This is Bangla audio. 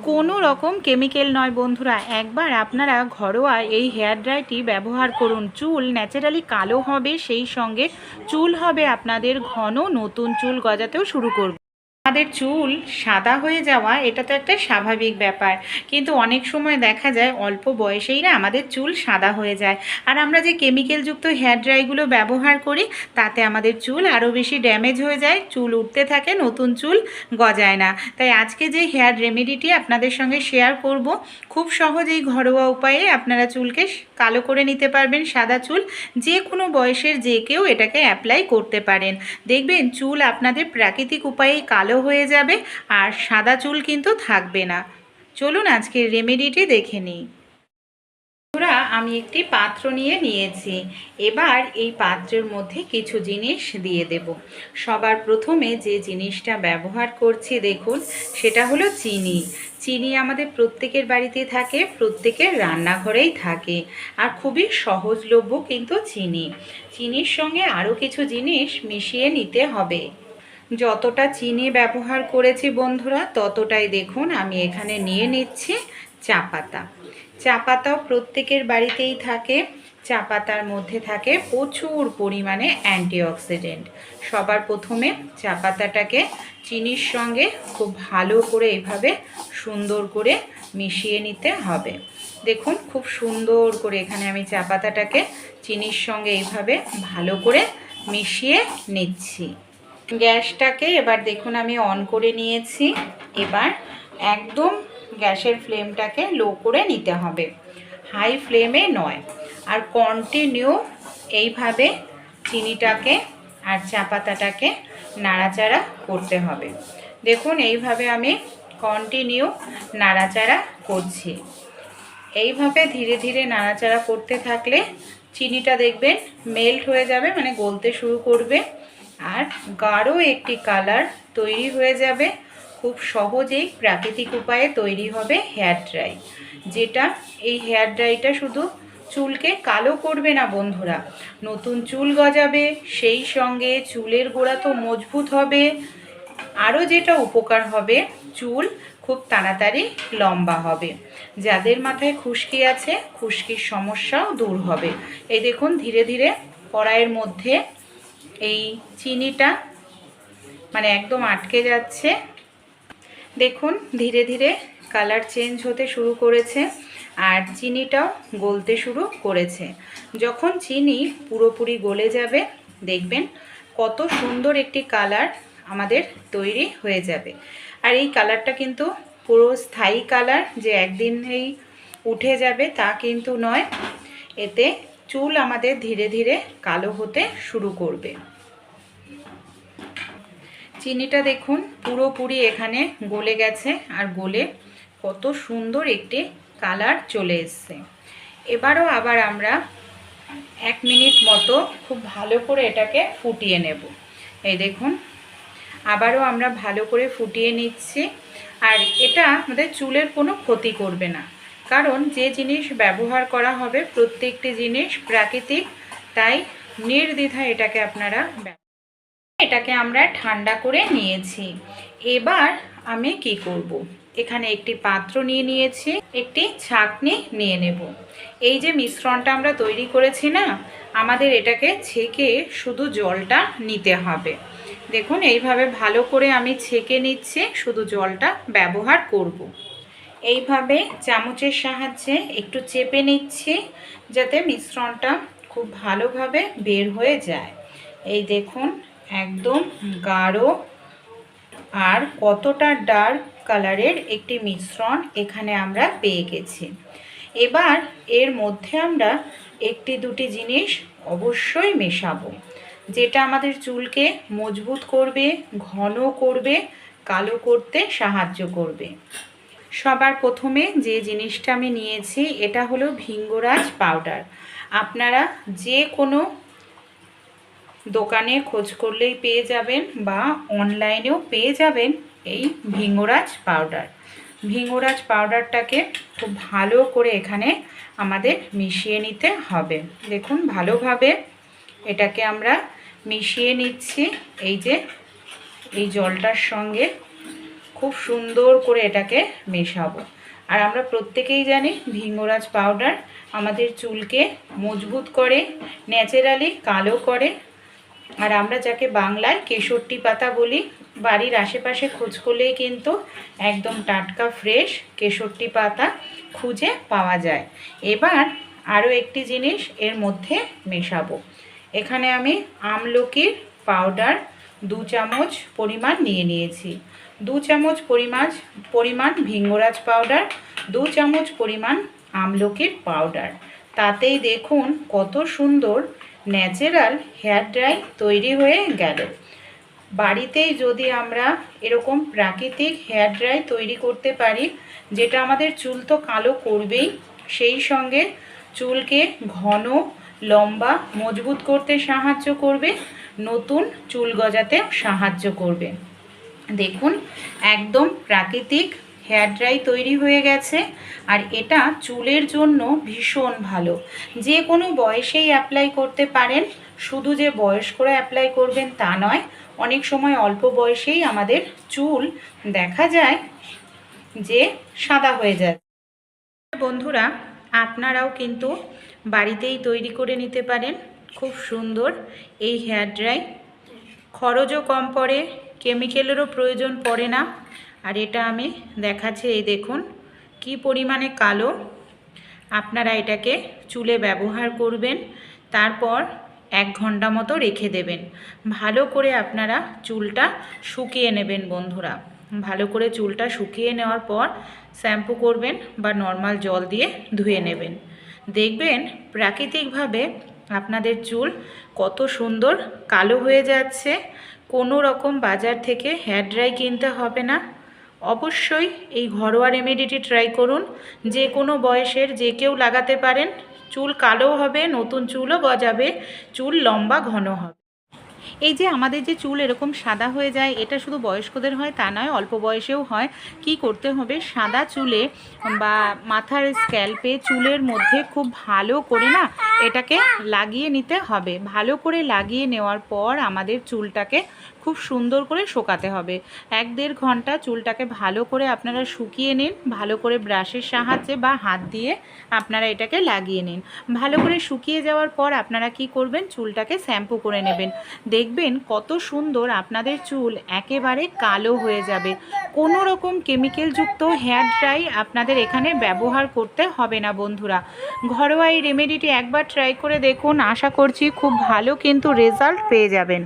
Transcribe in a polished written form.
কোনো রকম কেমিক্যাল নয় বন্ধুরা, একবার আপনারা ঘরোয়া এই হেয়ার ড্রাইটি ব্যবহার করুন। চুল ন্যাচারালি কালো হবে, সেই সঙ্গে চুল হবে আপনাদের ঘন, নতুন চুল গজাতেও শুরু করবে। আমাদের চুল সাদা হয়ে যাওয়া এটা তো একটা স্বাভাবিক ব্যাপার, কিন্তু অনেক সময় দেখা যায় অল্প বয়সেই না আমাদের চুল সাদা হয়ে যায়। আর আমরা যে কেমিক্যালযুক্ত হেয়ার ড্রাইগুলো ব্যবহার করি তাতে আমাদের চুল আরও বেশি ড্যামেজ হয়ে যায়, চুল উঠতে থাকে, নতুন চুল গজায় না। তাই আজকে যে হেয়ার রেমেডিটি আপনাদের সঙ্গে শেয়ার করব, খুব সহজেই ঘরোয়া উপায়ে আপনারা চুলকে কালো করে নিতে পারবেন। সাদা চুল যে কোনো বয়সের যে কেউ এটাকে অ্যাপ্লাই করতে পারেন, দেখবেন চুল আপনাদের প্রাকৃতিক উপায়ে কালো হয়ে যাবে আর সাদা চুল কিন্তু থাকবে না। চলুন আজকের রেমেডিটি দেখে নিই। আমি একটি পাত্র নিয়েছি। এবার এই পাত্রের মধ্যে কিছু জিনিস দিয়ে দেব। সবার প্রথমে যে জিনিসটা ব্যবহার করছি দেখুন, সেটা হলো চিনি। চিনি আমাদের প্রত্যেকের বাড়িতে থাকে, প্রত্যেকের রান্নাঘরেই থাকে, আর খুবই সহজলভ্য কিন্তু চিনির সঙ্গে আরও কিছু জিনিস মিশিয়ে নিতে হবে। যতটা চিনি ব্যবহার করেছি বন্ধুরা, ততটাই দেখুন আমি এখানে নিয়ে নিচ্ছি চা পাতা। চা পাতাও প্রত্যেকের বাড়িতেই থাকে। চা পাতার মধ্যে থাকে প্রচুর পরিমাণে অ্যান্টিঅক্সিডেন্ট। সবার প্রথমে চা পাতাটাকে চিনির সঙ্গে খুব ভালো করে এইভাবে সুন্দর করে মিশিয়ে নিতে হবে। দেখুন খুব সুন্দর করে এখানে আমি চা পাতাটাকে চিনির সঙ্গে এইভাবে ভালো করে মিশিয়ে নিচ্ছি। গ্যাসটাকে এবার দেখুন আমি অন করে নিয়েছি। এবার একদম গ্যাসের ফ্লেমটাকে লো করে নিতে হবে, হাই ফ্লেমে নয়। আর কন্টিনিউ এইভাবে চিনিটাকে আর চা পাতাটাকে নাড়াচাড়া করতে হবে। দেখুন এইভাবে আমি কন্টিনিউ নাড়াচাড়া করছি। এইভাবে ধীরে ধীরে নাড়াচাড়া করতে থাকলে চিনিটা দেখবেন মেল্ট হয়ে যাবে, মানে গলতে শুরু করবে, আর গাঢ় একটি কালার তৈরি হয়ে যাবে। খুব সহজেই প্রাকৃতিক উপায়ে তৈরি হবে হেয়ার ড্রাই, যেটা এই হেয়ার ড্রাইটা শুধু চুলকে কালো করবে না বন্ধুরা, নতুন চুল গজাবে, সেই সঙ্গে চুলের গোড়া তো মজবুত হবে। আরও যেটা উপকার হবে, চুল খুব তাড়াতাড়ি লম্বা হবে। যাদের মাথায় খুশকি আছে, খুশকির সমস্যাও দূর হবে। এই দেখুন ধীরে ধীরে কড়াইয়ের মধ্যে এই চিনিটা মানে একদম আটকে যাচ্ছে। দেখুন ধীরে ধীরে কালার চেঞ্জ হতে শুরু করেছে আর চিনিটাও গলতে শুরু করেছে। যখন চিনি পুরোপুরি গলে যাবে, দেখবেন কত সুন্দর একটি কালার আমাদের তৈরি হয়ে যাবে। আর এই কালারটা কিন্তু পুরো স্থায়ী কালার, যে একদিনেই উঠে যাবে তা কিন্তু নয়। এতে চুল আমাদের ধীরে ধীরে কালো হতে শুরু করবে। চিনিটা দেখুন পুরোপুরি এখানে গলে গেছে, আর গলে কত সুন্দর একটি কালার চলে এসছে। এবারও আবার আমরা 1 মিনিট মতো খুব ভালো করে এটাকে ফুটিয়ে নেব। এই দেখুন আবারও আমরা ভালো করে ফুটিয়ে নিচ্ছি। আর এটা আমাদের চুলের কোনো ক্ষতি করবে না, কারণ যে জিনিস ব্যবহার করা হবে প্রত্যেকটি জিনিস প্রাকৃতিক, তাই নির্দ্বিধায় এটাকে এটাকে আমরা ঠান্ডা করে নিয়েছি। এবার আমি কি করব, এখানে একটি পাত্র নিয়েছি, একটি ছাঁকনি নিয়ে নেব। এই যে মিশ্রণটা আমরা তৈরি করেছি না, আমাদের এটাকে ছেঁকে শুধু জলটা নিতে হবে। দেখুন এইভাবে ভালো করে আমি ছেঁকে নিচ্ছি, শুধু জলটা ব্যবহার করব। এইভাবে চামচের সাহায্যে একটু চেপে নিচ্ছি, যাতে মিশ্রণটা খুব ভালোভাবে বের হয়ে যায়। এই দেখুন একদম গাঢ় আর কতটা ডার্ক কালারের একটি মিশ্রণ এখানে আমরা পেয়ে গেছি। এবার এর মধ্যে আমরা একটি দুটি জিনিস অবশ্যই মেশাবো, যেটা আমাদের চুলকে মজবুত করবে, ঘন করবে, কালো করতে সাহায্য করবে। সবার প্রথমে যে জিনিসটা আমি নিয়েছি এটা হলো ভিঙ্গরাজ পাউডার। আপনারা যে কোনো দোকানে খোঁজ করলেই পেয়ে যাবেন বা অনলাইনেও পেয়ে যাবেন এই ভিঙ্গরাজ পাউডার। ভিঙ্গরাজ পাউডারটাকে খুব ভালো করে এখানে আমাদের মিশিয়ে নিতে হবে। দেখুন ভালোভাবে এটাকে আমরা মিশিয়ে নিচ্ছি। এই যে এই জলটার সঙ্গে খুব সুন্দর করে এটাকে মেশাবো। আর আমরা প্রত্যেকেই জানি ভিঙ্গরাজ পাউডার আমাদের চুলকে মজবুত করে, ন্যাচারালি কালো করে। আর আমরা যাকে বাংলায় কেশরটি পাতা বলি, বাড়ির আশেপাশে খোঁজ করলেই কিন্তু একদম টাটকা ফ্রেশ কেশরটি পাতা খুঁজে পাওয়া যায়। এবার আরও একটি জিনিস এর মধ্যে মেশাবো। এখানে আমি আমলকির পাউডার 2 চামচ পরিমাণ নিয়ে নিয়েছি। 2 চামচ পরিমাণ ভিঙ্গরাজ পাউডার, 2 চামচ পরিমাণ আমলকির পাউডার। তাতেই দেখুন কত সুন্দর ন্যাচারাল হেয়ার ড্রাই তৈরি হয়ে গেল। বাড়িতেই যদি আমরা এরকম প্রাকৃতিক হেয়ার ড্রাই তৈরি করতে পারি, যেটা আমাদের চুল তো কালো করবেই, সেই সঙ্গে চুলকে ঘন, লম্বা, মজবুত করতে সাহায্য করবে, নতুন চুল গজাতে সাহায্য করবে। দেখুন একদম প্রাকৃতিক হেয়ার ড্রাই তৈরি হয়ে গেছে। আর এটা চুলের জন্য ভীষণ ভালো, যে কোনো বয়সেই অ্যাপ্লাই করতে পারেন। শুধু যে বয়স্করা অ্যাপ্লাই করবেন তা নয়, অনেক সময় অল্প বয়সেই আমাদের চুল দেখা যায় যে সাদা হয়ে যায়। বন্ধুরা, আপনারাও কিন্তু বাড়িতেই তৈরি করে নিতে পারেন খুব সুন্দর এই হেয়ার ড্রাই। খরচও কম পড়ে, কেমিক্যালেরও প্রয়োজন পড়ে না। আর এটা আমি দেখাচ্ছি, এই দেখুন কি পরিমাণে কালো। আপনারা এটাকে চুলে ব্যবহার করবেন, তারপর 1 ঘন্টা মতো রেখে দেবেন। ভালো করে আপনারা চুলটা শুকিয়ে নেবেন বন্ধুরা। ভালো করে চুলটা শুকিয়ে নেওয়ার পর শ্যাম্পু করবেন বা নর্মাল জল দিয়ে ধুয়ে নেবেন। দেখবেন প্রাকৃতিকভাবে আপনাদের চুল কত সুন্দর কালো হয়ে যাচ্ছে। কোনো রকম বাজার থেকে হেয়ার ড্রাই কিনতে হবে না। অবশ্যই এই ঘরোয়া রেমেডিটি ট্রাই করুন। যে কোনো বয়সের যে কেউ লাগাতে পারেন। চুল কালো হবে, নতুন চুলও গজাবে, চুল লম্বা ঘন হবে। এই যে আমাদের যে চুল এরকম সাদা হয়ে যায়, এটা শুধু বয়স্কদের হয় তা নয়, অল্প বয়সেও হয়। কি করতে হবে, সাদা চুলে বা মাথার স্ক্যাল্পে চুলের মধ্যে খুব ভালো করে না এটাকে লাগিয়ে নিতে হবে। ভালো করে লাগিয়ে নেওয়ার পর আমাদের চুলটাকে খুব সুন্দর করে শোকাতে হবে। 1-1.5 ঘন্টা চুলটাকে ভালো করে আপনারা শুকিয়ে নিন। ভালো করে ব্রাশের সাহায্যে বা হাত দিয়ে আপনারা এটাকে লাগিয়ে নিন। ভালো করে শুকিয়ে যাওয়ার পর আপনারা কি করবেন, চুলটাকে শ্যাম্পু করে নেবেন। দেখবেন কত সুন্দর আপনাদের চুল একেবারে কালো হয়ে যাবে। কোনো রকম কেমিক্যালযুক্ত হেয়ার ড্রাই আপনাদের এখানে ব্যবহার করতে হবে না বন্ধুরা। ঘরোয়া এই রেমেডিটি একবার ট্রাই করে দেখুন, আশা করছি খুব ভালো কিন্তু রেজাল্ট পেয়ে যাবেন।